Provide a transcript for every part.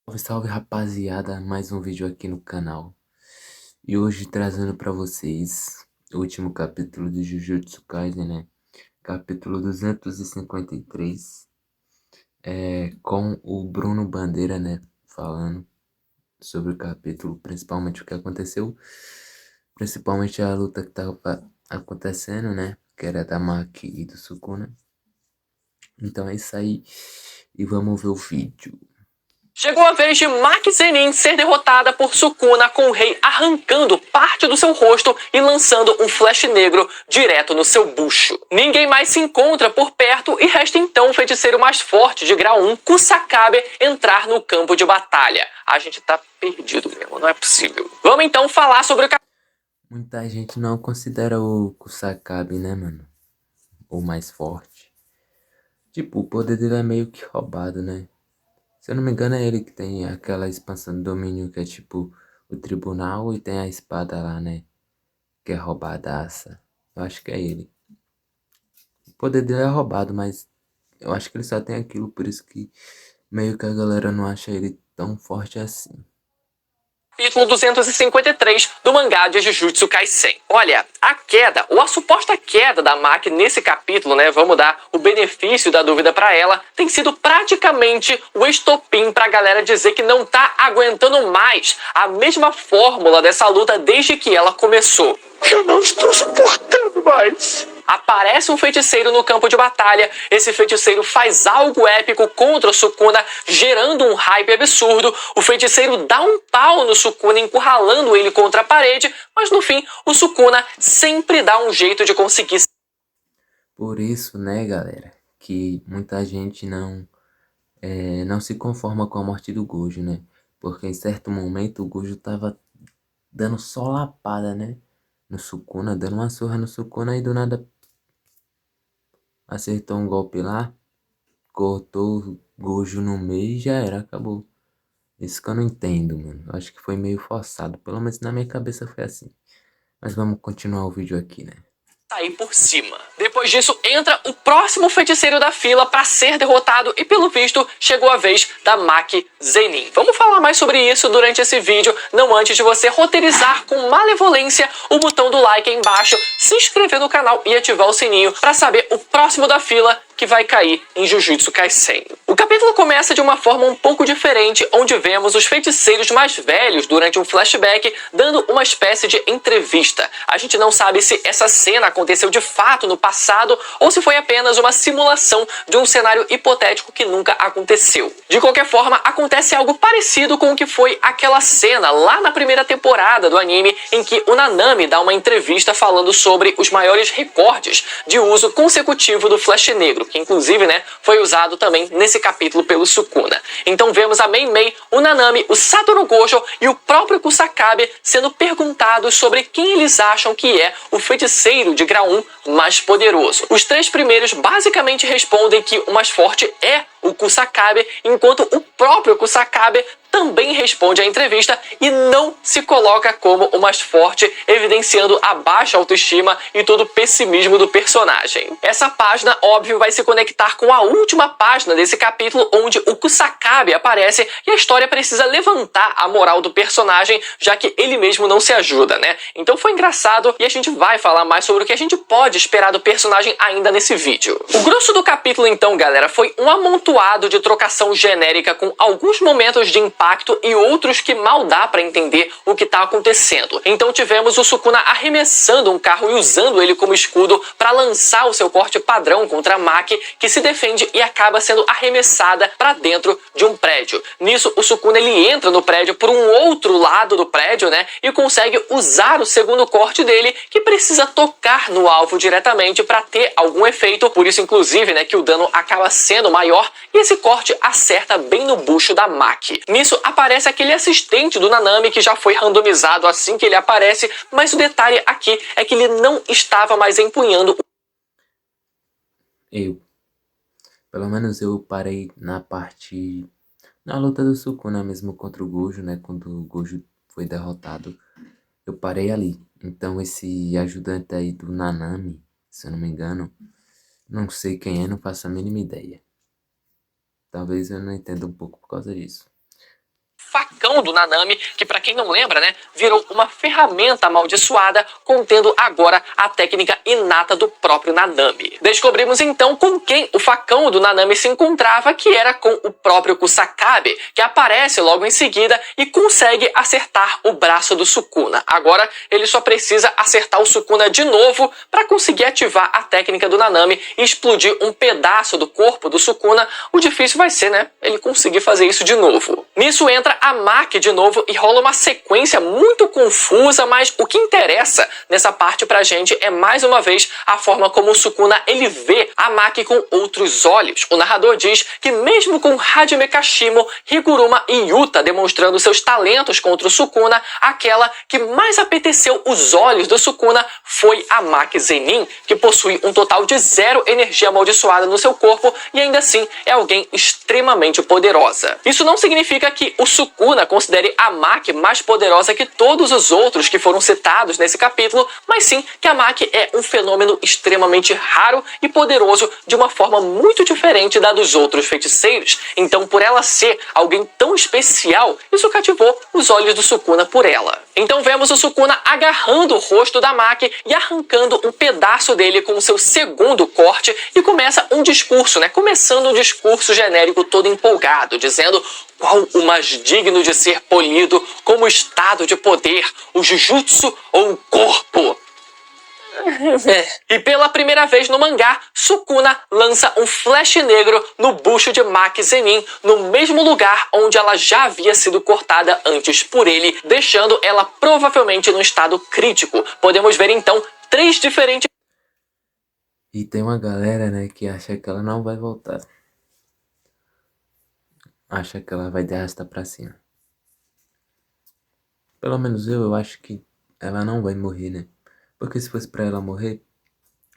Salve, salve rapaziada, mais um vídeo aqui no canal. E hoje trazendo pra vocês o último capítulo de Jujutsu Kaisen, né? Capítulo 253, com o Bruno Bandeira, né? Falando sobre o capítulo, principalmente o que aconteceu. Principalmente a luta que tava acontecendo, né? Que era da Maki e do Sukuna. Então é isso aí. E vamos ver o vídeo. Chegou a vez de Maki Zenin ser derrotada por Sukuna, com o rei arrancando parte do seu rosto e lançando um flash negro direto no seu bucho. Ninguém mais se encontra por perto e resta então o feiticeiro mais forte de grau 1, Kusakabe, entrar no campo de batalha. A gente tá perdido mesmo, não é possível. Vamos então falar sobre o Muita gente não considera o Kusakabe, né, mano? O mais forte. Tipo, o poder dele é meio que roubado, né? Se eu não me engano, é ele que tem aquela expansão do domínio que é tipo o tribunal e tem a espada lá, né? Que é roubadaça. Eu acho que é ele. O poder dele é roubado, mas eu acho que ele só tem aquilo, por isso que meio que a galera não acha ele tão forte assim. capítulo 253 do mangá de Jujutsu Kaisen. Olha, a queda, ou a suposta queda da Maki nesse capítulo, né, vamos dar o benefício da dúvida pra ela, tem sido praticamente o estopim pra galera dizer que não tá aguentando mais a mesma fórmula dessa luta desde que ela começou. Eu não estou suportando mais. Aparece um feiticeiro no campo de batalha. Esse feiticeiro faz algo épico contra o Sukuna, gerando um hype absurdo. O feiticeiro dá um pau no Sukuna, encurralando ele contra a parede, mas no fim, o Sukuna sempre dá um jeito de conseguir. Por isso, né, galera, que muita gente não se conforma com a morte do Gojo, né? Porque em certo momento o Gojo tava dando só lapada, né? No Sukuna, dando uma surra no Sukuna e do nada acertou um golpe lá, cortou o Gojo no meio e já era, acabou. Isso que eu não entendo, mano. Eu acho que foi meio forçado, pelo menos na minha cabeça foi assim. Mas vamos continuar o vídeo aqui, né? Sair por cima. Depois disso, entra o próximo feiticeiro da fila para ser derrotado e, pelo visto, chegou a vez da Maki Zenin. Vamos falar mais sobre isso durante esse vídeo, não antes de você roteirizar com malevolência o botão do like aí embaixo, se inscrever no canal e ativar o sininho para saber o próximo da fila que vai cair em Jujutsu Kaisen. O capítulo começa de uma forma um pouco diferente, onde vemos os feiticeiros mais velhos durante um flashback dando uma espécie de entrevista. A gente não sabe se essa cena aconteceu de fato no passado ou se foi apenas uma simulação de um cenário hipotético que nunca aconteceu. De qualquer forma, acontece algo parecido com o que foi aquela cena lá na primeira temporada do anime em que o Nanami dá uma entrevista falando sobre os maiores recordes de uso consecutivo do Flash Negro, que inclusive, né, foi usado também nesse capítulo pelo Sukuna. Então vemos a Mei-Mei, o Nanami, o Satoru Gojo e o próprio Kusakabe sendo perguntados sobre quem eles acham que é o feiticeiro de grau 1 mais poderoso. Os três primeiros basicamente respondem que o mais forte é o Kusakabe, enquanto o próprio Kusakabe também responde à entrevista e não se coloca como o mais forte, evidenciando a baixa autoestima e todo o pessimismo do personagem. Essa página, óbvio, vai se conectar com a última página desse capítulo, onde o Kusakabe aparece e a história precisa levantar a moral do personagem, já que ele mesmo não se ajuda, né? Então foi engraçado e a gente vai falar mais sobre o que a gente pode esperar do personagem ainda nesse vídeo. O grosso do capítulo, então, galera, foi um amontoado de trocação genérica com alguns momentos de impacto e outros que mal dá pra entender o que tá acontecendo. Então tivemos o Sukuna arremessando um carro e usando ele como escudo para lançar o seu corte padrão contra a Maki, que se defende e acaba sendo arremessada para dentro de um prédio. Nisso, o Sukuna ele entra no prédio por um outro lado do prédio, né, e consegue usar o segundo corte dele, que precisa tocar no alvo diretamente para ter algum efeito, por isso inclusive, né, que o dano acaba sendo maior e esse corte acerta bem no bucho da Maki. Nisso aparece aquele assistente do Nanami que já foi randomizado assim que ele aparece, mas o detalhe aqui é que ele não estava mais empunhando. Eu, pelo menos eu parei na parte, na luta do Sukuna mesmo contra o Gojo, né? Quando o Gojo foi derrotado, eu parei ali. Então esse ajudante aí do Nanami, se eu não me engano, não sei quem é, não faço a mínima ideia. Talvez eu não entenda um pouco por causa disso. facão do Nanami, que pra quem não lembra, né, virou uma ferramenta amaldiçoada contendo agora a técnica inata do próprio Nanami. Descobrimos então com quem o facão do Nanami se encontrava, que era com o próprio Kusakabe, que aparece logo em seguida e consegue acertar o braço do Sukuna. Agora ele só precisa acertar o Sukuna de novo para conseguir ativar a técnica do Nanami e explodir um pedaço do corpo do Sukuna. O difícil vai ser, né, ele conseguir fazer isso de novo. Nisso entra a Maki de novo e rola uma sequência muito confusa, mas o que interessa nessa parte pra gente é mais uma vez a forma como o Sukuna ele vê a Maki com outros olhos. O narrador diz que mesmo com Hajime Kashimo, Higuruma e Yuta demonstrando seus talentos contra o Sukuna, aquela que mais apeteceu os olhos do Sukuna foi a Maki Zenin, que possui um total de 0 energia amaldiçoada no seu corpo e ainda assim é alguém extremamente poderosa. Isso não significa que o Sukuna considere a Maki mais poderosa que todos os outros que foram citados nesse capítulo, mas sim que a Maki é um fenômeno extremamente raro e poderoso de uma forma muito diferente da dos outros feiticeiros. Então, por ela ser alguém tão especial, isso cativou os olhos do Sukuna por ela. Então vemos o Sukuna agarrando o rosto da Maki e arrancando um pedaço dele com o seu segundo corte e começa um discurso, né? Começando um discurso genérico todo empolgado, dizendo qual o mais digno de ser polido como estado de poder, o Jujutsu ou o corpo. E pela primeira vez no mangá, Sukuna lança um flash negro no bucho de Maki Zenin, no mesmo lugar onde ela já havia sido cortada antes por ele, deixando ela provavelmente num estado crítico. Podemos ver então 3 diferentes... E tem uma galera, né, que acha que ela não vai voltar. Acha que ela vai de arrasta pra cima. Pelo menos eu acho que ela não vai morrer, né? Porque se fosse pra ela morrer,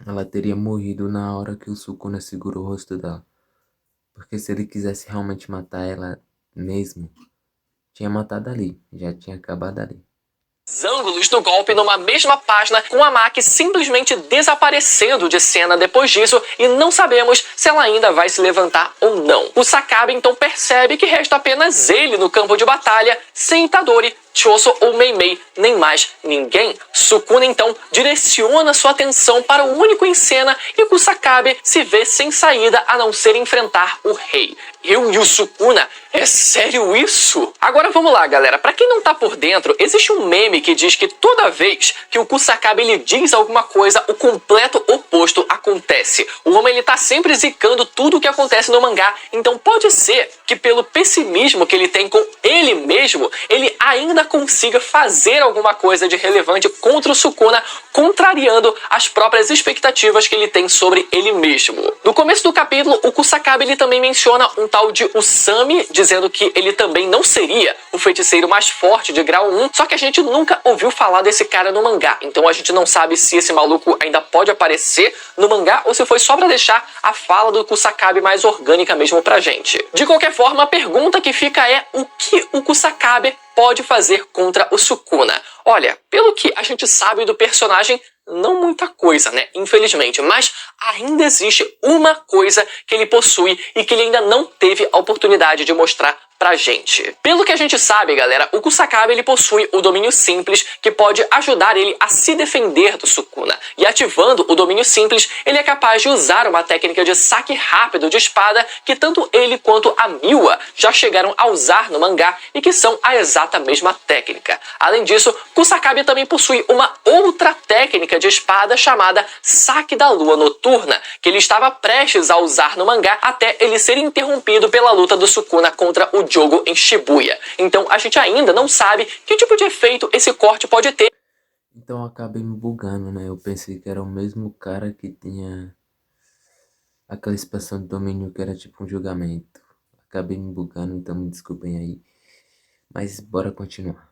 ela teria morrido na hora que o Sukuna segurou o rosto dela. Porque se ele quisesse realmente matar ela mesmo, tinha matado ali, já tinha acabado ali. Ângulos do golpe numa mesma página, com a Maki simplesmente desaparecendo de cena depois disso e não sabemos se ela ainda vai se levantar ou não. O Sakabe então percebe que resta apenas ele no campo de batalha, sem Itadori, Choso ou Meimei, nem mais ninguém. Sukuna então direciona sua atenção para o único em cena e Kusakabe se vê sem saída a não ser enfrentar o rei. Eu e o Sukuna? É sério isso? Agora vamos lá, galera. Pra quem não tá por dentro, existe um meme que diz que toda vez que o Kusakabe ele diz alguma coisa, o completo oposto acontece. O homem ele tá sempre zicando tudo o que acontece no mangá, então pode ser que pelo pessimismo que ele tem com ele mesmo, ele ainda consiga fazer alguma coisa de relevante contra o Sukuna, contrariando as próprias expectativas que ele tem sobre ele mesmo. No começo do capítulo, o Kusakabe ele também menciona um tal de Usami, dizendo que ele também não seria o feiticeiro mais forte de grau 1, só que a gente nunca ouviu falar desse cara no mangá, então a gente não sabe se esse maluco ainda pode aparecer no mangá ou se foi só pra deixar a fala do Kusakabe mais orgânica mesmo pra gente. De qualquer forma, a pergunta que fica é o que o Kusakabe pode fazer contra o Sukuna. Olha, pelo que a gente sabe do personagem, não muita coisa, né? Infelizmente. Mas ainda existe uma coisa que ele possui e que ele ainda não teve a oportunidade de mostrar pra gente. Pelo que a gente sabe, galera, o Kusakabe ele possui o domínio simples que pode ajudar ele a se defender do Sukuna. E ativando o domínio simples, ele é capaz de usar uma técnica de saque rápido de espada que tanto ele quanto a Miwa já chegaram a usar no mangá e que são a exata mesma técnica. Além disso, Kusakabe também possui uma outra técnica de espada chamada Saque da Lua Noturna, que ele estava prestes a usar no mangá até ele ser interrompido pela luta do Sukuna contra o Jogo em Shibuya. Então a gente ainda não sabe que tipo de efeito esse corte pode ter. Então eu acabei me bugando, né? Eu pensei que era o mesmo cara que tinha aquela expansão de domínio que era tipo um julgamento. Acabei me bugando, então me desculpem aí. Mas bora continuar.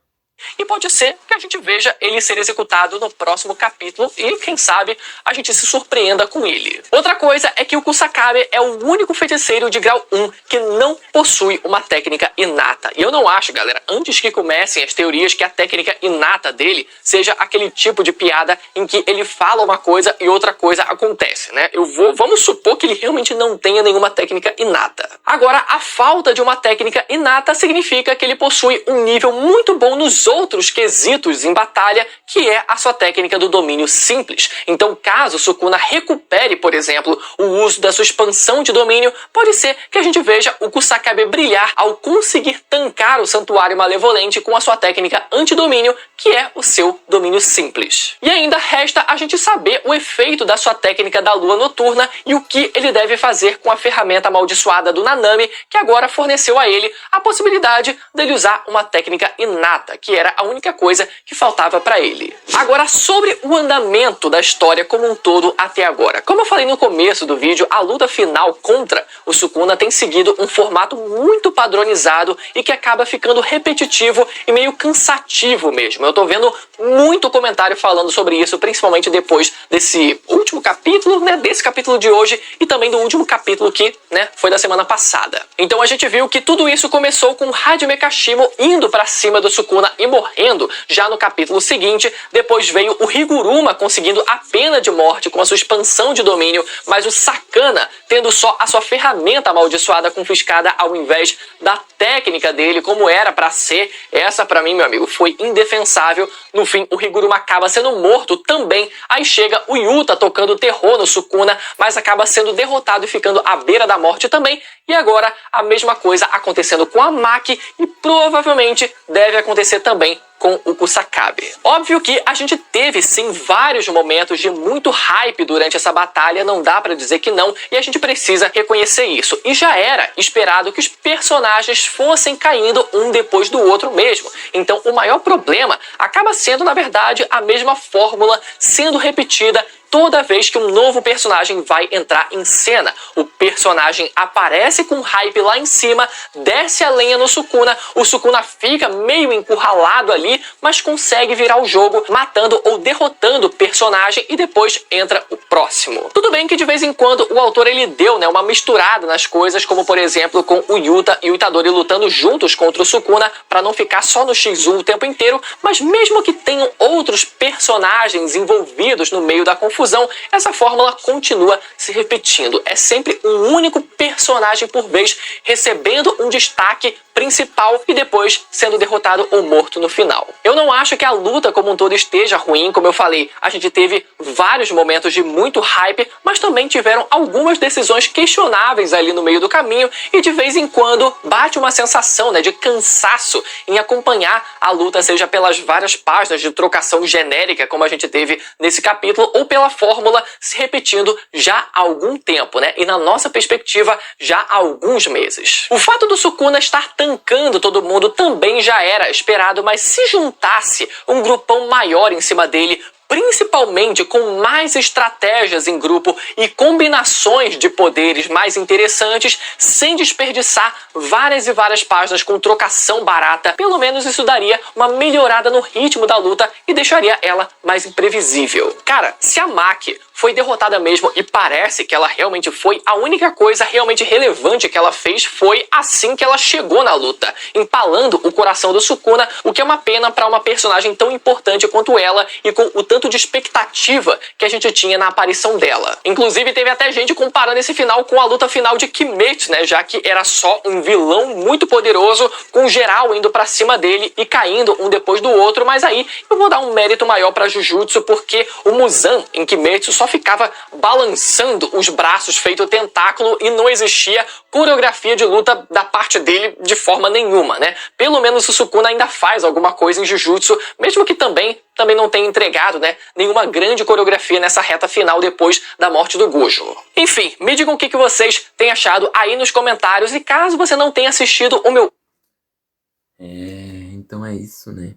E pode ser que a gente veja ele ser executado no próximo capítulo e, quem sabe, a gente se surpreenda com ele. Outra coisa é que o Kusakabe é o único feiticeiro de grau 1 que não possui uma técnica inata. E eu não acho, galera, antes que comecem as teorias, que a técnica inata dele seja aquele tipo de piada em que ele fala uma coisa e outra coisa acontece, né? Vamos supor que ele realmente não tenha nenhuma técnica inata. Agora, a falta de uma técnica inata significa que ele possui um nível muito bom nos outros quesitos em batalha, que é a sua técnica do domínio simples. Então, caso Sukuna recupere, por exemplo, o uso da sua expansão de domínio, pode ser que a gente veja o Kusakabe brilhar ao conseguir tancar o Santuário Malevolente com a sua técnica antidomínio, que é o seu domínio simples. E ainda resta a gente saber o efeito da sua técnica da Lua Noturna e o que ele deve fazer com a ferramenta amaldiçoada do Nanami, que agora forneceu a ele a possibilidade dele usar uma técnica inata, que era a única coisa que faltava para ele. Agora, sobre o andamento da história como um todo até agora. Como eu falei no começo do vídeo, a luta final contra o Sukuna tem seguido um formato muito padronizado e que acaba ficando repetitivo e meio cansativo mesmo. Eu tô vendo muito comentário falando sobre isso, principalmente depois desse último capítulo, né, desse capítulo de hoje e também do último capítulo que, né, foi da semana passada. Então a gente viu que tudo isso começou com Hajime Kashimo indo pra cima do Sukuna e morrendo já no capítulo seguinte. Depois veio o Higuruma conseguindo a pena de morte com a sua expansão de domínio, mas o Sakana tendo só a sua ferramenta amaldiçoada confiscada ao invés da técnica dele, como era pra ser. Essa pra mim, meu amigo, foi indefensável. No fim, o Higuruma acaba sendo morto também. Aí chega o Yuta tocando terror no Sukuna, mas acaba sendo derrotado e ficando à beira da morte também. E agora a mesma coisa acontecendo com a Maki e provavelmente deve acontecer também com o Kusakabe. Óbvio que a gente teve sim vários momentos de muito hype durante essa batalha, não dá pra dizer que não, e a gente precisa reconhecer isso. E já era esperado que os personagens fossem caindo um depois do outro mesmo. Então o maior problema acaba sendo, na verdade, a mesma fórmula sendo repetida toda vez que um novo personagem vai entrar em cena. O personagem aparece com hype lá em cima, desce a lenha no Sukuna, o Sukuna fica meio encurralado ali, mas consegue virar o jogo, matando ou derrotando o personagem e depois entra o próximo. Tudo bem que de vez em quando o autor ele deu, né, uma misturada nas coisas, como por exemplo com o Yuta e o Itadori lutando juntos contra o Sukuna, para não ficar só no X1 o tempo inteiro, mas mesmo que tenham outros personagens envolvidos no meio da confusão, essa fórmula continua se repetindo. É sempre um único personagem por vez recebendo um destaque principal e depois sendo derrotado ou morto no final. Eu não acho que a luta como um todo esteja ruim, como eu falei, a gente teve vários momentos de muito hype, mas também tiveram algumas decisões questionáveis ali no meio do caminho e de vez em quando bate uma sensação, né, de cansaço em acompanhar a luta, seja pelas várias páginas de trocação genérica como a gente teve nesse capítulo ou pela fórmula se repetindo já há algum tempo, né? E na nossa perspectiva, já há alguns meses. O fato do Sukuna estar tancando todo mundo também já era esperado, mas se juntasse um grupão maior em cima dele, principalmente com mais estratégias em grupo e combinações de poderes mais interessantes, sem desperdiçar várias e várias páginas com trocação barata, pelo menos isso daria uma melhorada no ritmo da luta e deixaria ela mais imprevisível. Cara, se a Maki foi derrotada mesmo e parece que ela realmente foi, a única coisa realmente relevante que ela fez foi assim que ela chegou na luta, empalando o coração do Sukuna, o que é uma pena para uma personagem tão importante quanto ela e com o tanto de expectativa que a gente tinha na aparição dela. Inclusive teve até gente comparando esse final com a luta final de Kimetsu, né, já que era só um vilão muito poderoso, com geral indo pra cima dele e caindo um depois do outro, mas aí eu vou dar um mérito maior pra Jujutsu, porque o Muzan em Kimetsu só ficava balançando os braços feito tentáculo e não existia coreografia de luta da parte dele de forma nenhuma, né? Pelo menos o Sukuna ainda faz alguma coisa em Jujutsu, mesmo que também não tenha entregado, né, nenhuma grande coreografia nessa reta final depois da morte do Gojo. Enfim, me digam o que vocês têm achado aí nos comentários e caso você não tenha assistido o meu... Então é isso, né?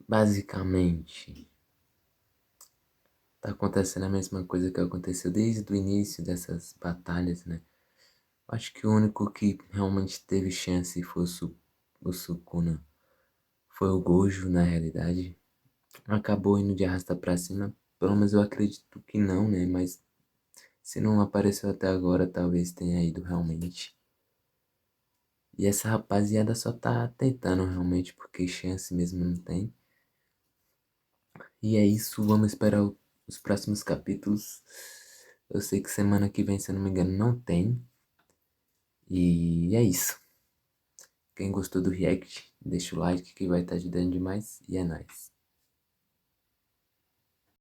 Basicamente, tá acontecendo a mesma coisa que aconteceu desde o início dessas batalhas, né? Acho que o único que realmente teve chance foi o Sukuna foi o Gojo na realidade. Acabou indo de arrasta pra cima. Pelo menos eu acredito que não, né? Mas se não apareceu até agora, talvez tenha ido realmente. E essa rapaziada só tá tentando realmente, porque chance mesmo não tem. E é isso, vamos esperar os próximos capítulos. Eu sei que semana que vem, se eu não me engano, não tem. E é isso. Quem gostou do react, deixa o like que vai estar ajudando demais. E é nóis.